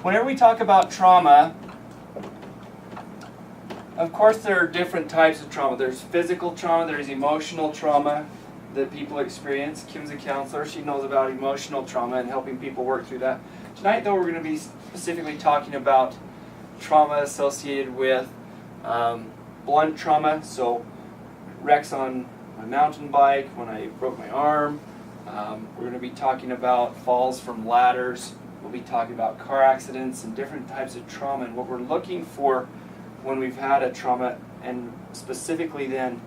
whenever we talk about trauma, of course there are different types of trauma. There's physical trauma, there's emotional trauma that people experience. Kim's a counselor, she knows about emotional trauma and helping people work through that. Tonight though we're going to be specifically talking about trauma associated with blunt trauma, so wrecks on my mountain bike, when I broke my arm. We're going to be talking about falls from ladders. We'll be talking about car accidents and different types of trauma and what we're looking for when we've had a trauma, and specifically then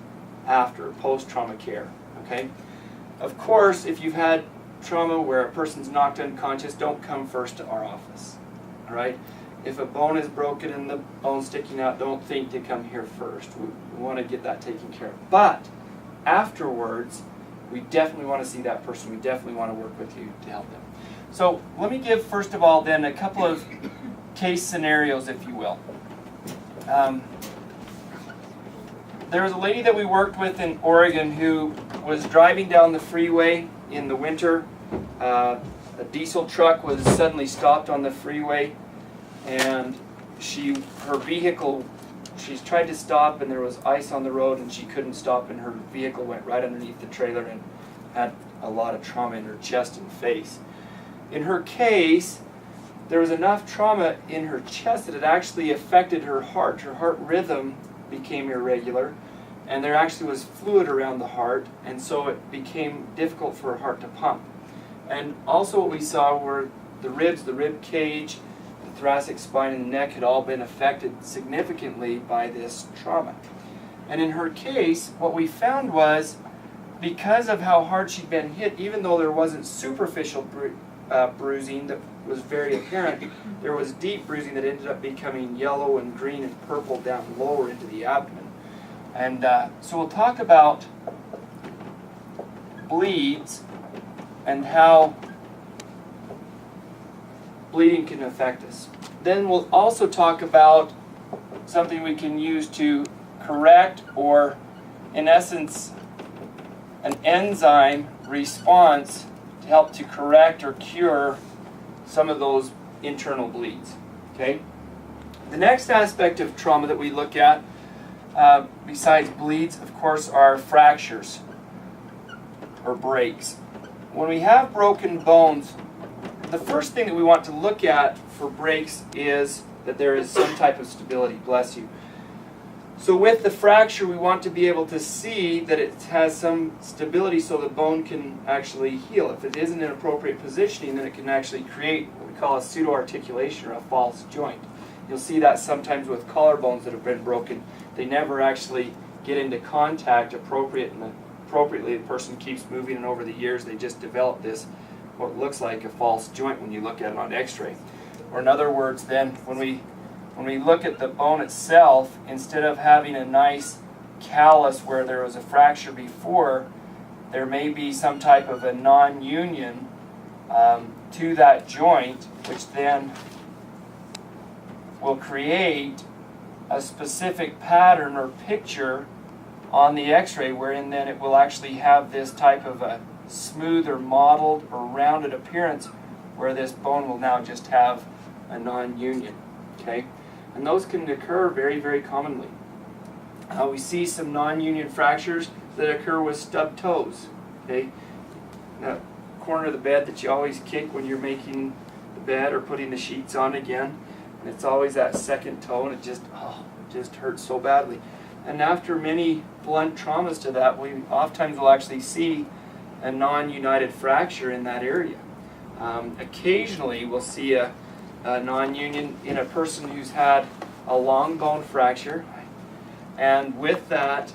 after, post-trauma care. Okay? Of course, if you've had trauma where a person's knocked unconscious, don't come first to our office. All right? If a bone is broken and the bone sticking out, don't think to come here first. We want to get that taken care of. But afterwards, we definitely want to see that person. We definitely want to work with you to help them. So let me give, first of all, then a couple of case scenarios, if you will. There was a lady that we worked with in Oregon who was driving down the freeway in the winter. A diesel truck was suddenly stopped on the freeway, and her vehicle, she's tried to stop and there was ice on the road and she couldn't stop, and her vehicle went right underneath the trailer and had a lot of trauma in her chest and face. In her case, there was enough trauma in her chest that it actually affected her heart. Her heart rhythm became irregular, and there actually was fluid around the heart, and so it became difficult for her heart to pump. And also what we saw were the ribs, the rib cage, the thoracic spine, and the neck had all been affected significantly by this trauma. And in her case, what we found was, because of how hard she'd been hit, even though there wasn't superficial bruising that was very apparent, there was deep bruising that ended up becoming yellow and green and purple down lower into the abdomen. And so we'll talk about bleeds and how bleeding can affect us. Then we'll also talk about something we can use to correct, or in essence an enzyme response to help to correct or cure some of those internal bleeds. Okay? The next aspect of trauma that we look at, besides bleeds, of course, are fractures or breaks. When we have broken bones, the first thing that we want to look at for breaks is that there is some type of stability. Bless you. So with the fracture, we want to be able to see that it has some stability so the bone can actually heal. If it isn't in appropriate positioning, then it can actually create what we call a pseudo-articulation or a false joint. You'll see that sometimes with collarbones that have been broken. They never actually get into contact appropriately. The person keeps moving, and over the years they just develop this, what looks like a false joint when you look at it on x-ray. Or in other words, then, when we look at the bone itself, instead of having a nice callus where there was a fracture before, there may be some type of a non-union to that joint, which then will create a specific pattern or picture on the x-ray, wherein then it will actually have this type of a smooth or mottled or rounded appearance, where this bone will now just have a non-union. Okay? And those can occur very, very commonly. We see some non-union fractures that occur with stubbed toes. Okay? That corner of the bed that you always kick when you're making the bed or putting the sheets on again. And it's always that second toe, and it just hurts so badly. And after many blunt traumas to that, we oftentimes will actually see a non-united fracture in that area. Occasionally we'll see a non-union in a person who's had a long bone fracture, and with that,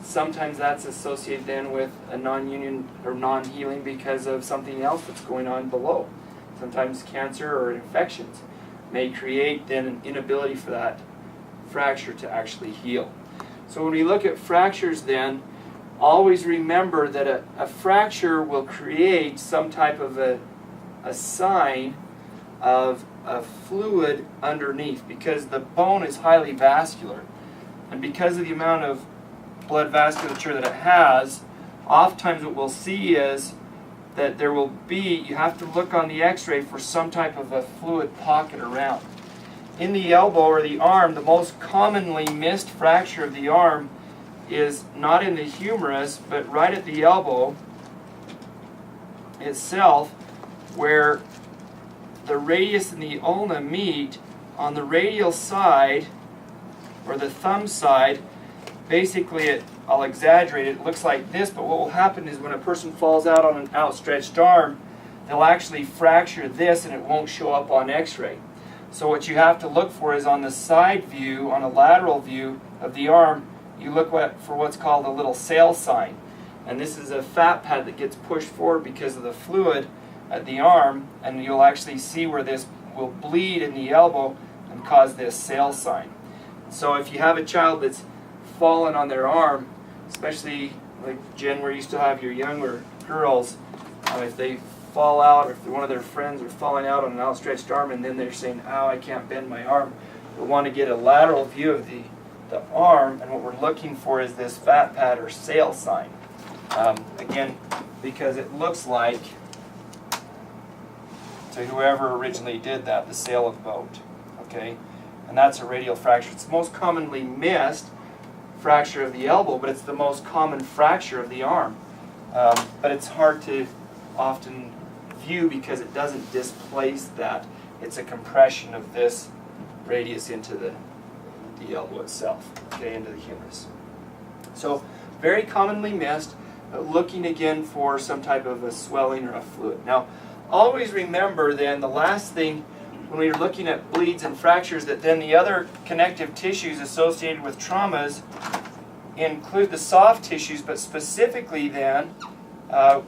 sometimes that's associated then with a non-union or non-healing because of something else that's going on below. Sometimes cancer or infections may create then an inability for that fracture to actually heal. So when we look at fractures then, always remember that a fracture will create some type of a sign of a fluid underneath, because the bone is highly vascular, and because of the amount of blood vasculature that it has, oftentimes what we'll see is that there will be, you have to look on the x-ray for some type of a fluid pocket around. In the elbow or the arm, the most commonly missed fracture of the arm is not in the humerus, but right at the elbow itself, where the radius and the ulna meet. On the radial side, or the thumb side, basically I'll exaggerate it looks like this, but what will happen is when a person falls out on an outstretched arm, they'll actually fracture this and it won't show up on x-ray. So what you have to look for is on the side view, on a lateral view of the arm, you look for what's called a little sail sign. And this is a fat pad that gets pushed forward because of the fluid at the arm, and you'll actually see where this will bleed in the elbow and cause this sail sign. So if you have a child that's fallen on their arm, especially like Jen, where you still have your younger girls, if they fall out, or if one of their friends are falling out on an outstretched arm and then they're saying, "Ow, I can't bend my arm," you'll want to get a lateral view of the arm, and what we're looking for is this fat pad or sail sign. Again, because it looks like, to whoever originally did that, the sail of the boat. Okay, and that's a radial fracture. It's the most commonly missed fracture of the elbow, but it's the most common fracture of the arm. But it's hard to often view because it doesn't displace that. It's a compression of this radius into the elbow itself, okay, into the humerus. So very commonly missed, looking again for some type of a swelling or a fluid. Now, always remember then the last thing when we are looking at bleeds and fractures, that then the other connective tissues associated with traumas include the soft tissues, but specifically then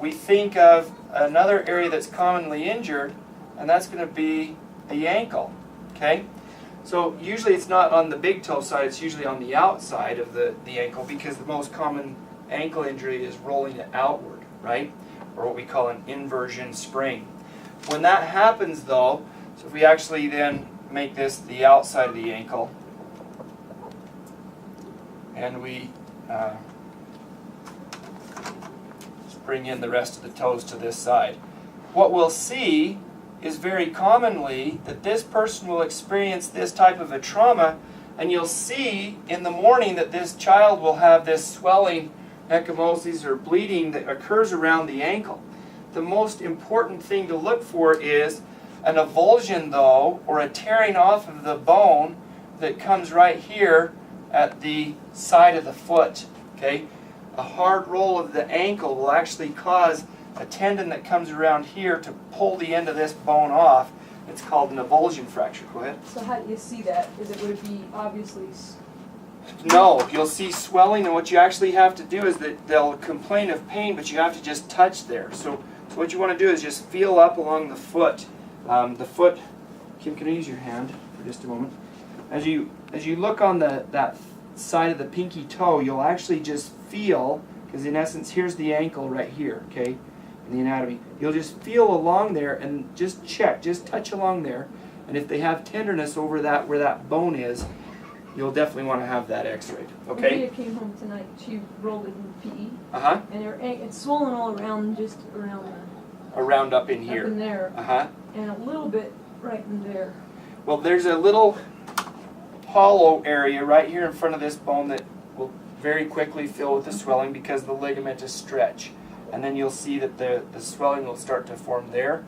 we think of another area that's commonly injured, and that's going to be the ankle. Okay, so usually it's not on the big toe side, it's usually on the outside of the ankle, because the most common ankle injury is rolling it outward, right? Or what we call an inversion sprain. When that happens though, so if we actually then make this the outside of the ankle, and we just bring in the rest of the toes to this side, what we'll see is very commonly that this person will experience this type of a trauma, and you'll see in the morning that this child will have this swelling, ecchymosis, or bleeding that occurs around the ankle. The most important thing to look for is an avulsion though, or a tearing off of the bone that comes right here at the side of the foot. Okay, a hard roll of the ankle will actually cause a tendon that comes around here to pull the end of this bone off. It's called an avulsion fracture. Go ahead. So how do you see that? Would it be obviously? No, you'll see swelling, and what you actually have to do is that they'll complain of pain, but you have to just touch there. So what you want to do is just feel up along the foot. Kim, can I use your hand for just a moment? As you look on that side of the pinky toe, you'll actually just feel, because in essence here's the ankle right here, okay, in the anatomy. You'll just feel along there and just check, just touch along there, and if they have tenderness over that where that bone is, you'll definitely want to have that x-rayed. Okay? Maria came home tonight, she rolled it in PE, Uh-huh. and it's swollen all around, just around Around up in here. Up in there. Uh-huh. And a little bit right in there. Well, there's a little hollow area right here in front of this bone that will very quickly fill with the swelling because the ligament is stretched. And then you'll see that the swelling will start to form there.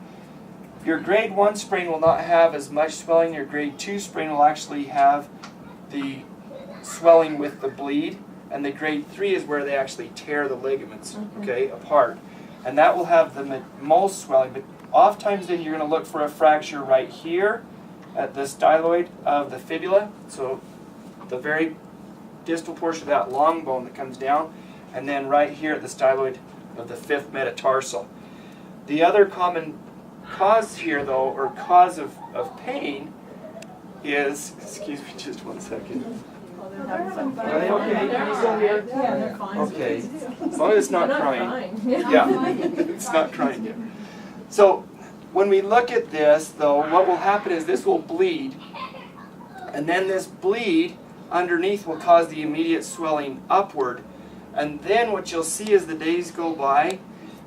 Your grade 1 sprain will not have as much swelling. Your grade 2 sprain will actually have the swelling with the bleed. And the grade 3 is where they actually tear the ligaments, okay, apart. And that will have the most swelling. But oftentimes then you're going to look for a fracture right here at the styloid of the fibula. So the very distal portion of that long bone that comes down. And then right here at the styloid of the 5th metatarsal. The other common cause here though, or cause of pain is, excuse me just one second. Are they okay? Can you still hear? Yeah, they're fine. Okay. As long as it's not crying. Yeah, it's not crying yet. So when we look at this though, what will happen is this will bleed, and then this bleed underneath will cause the immediate swelling upward. And then what you'll see as the days go by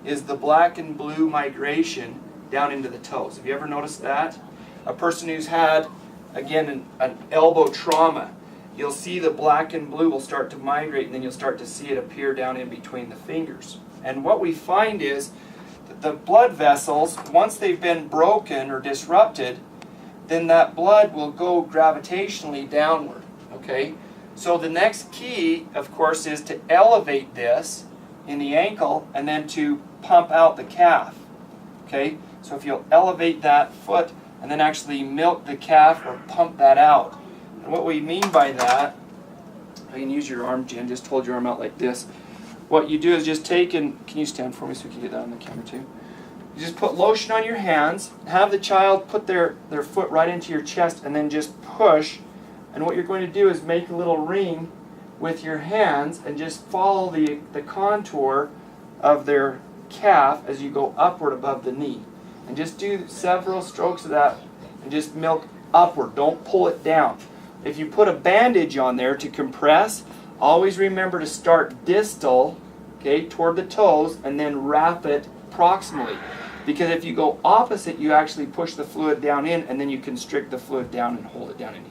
is the black and blue migration down into the toes. Have you ever noticed that? A person who's had, again, an elbow trauma, you'll see the black and blue will start to migrate, and then you'll start to see it appear down in between the fingers. And what we find is that the blood vessels, once they've been broken or disrupted, then that blood will go gravitationally downward. Okay? So the next key, of course, is to elevate this in the ankle and then to pump out the calf. Okay? So if you'll elevate that foot and then actually milk the calf or pump that out. And what we mean by that, I can use your arm, Jen, just hold your arm out like this. What you do is just take and, can you stand for me so we can get that on the camera too? You just put lotion on your hands, have the child put their foot right into your chest and then just push. And what you're going to do is make a little ring with your hands and just follow the contour of their calf as you go upward above the knee. And just do several strokes of that and just milk upward. Don't pull it down. If you put a bandage on there to compress, always remember to start distal, okay, toward the toes, and then wrap it proximally. Because if you go opposite, you actually push the fluid down in, and then you constrict the fluid down and hold it down in here.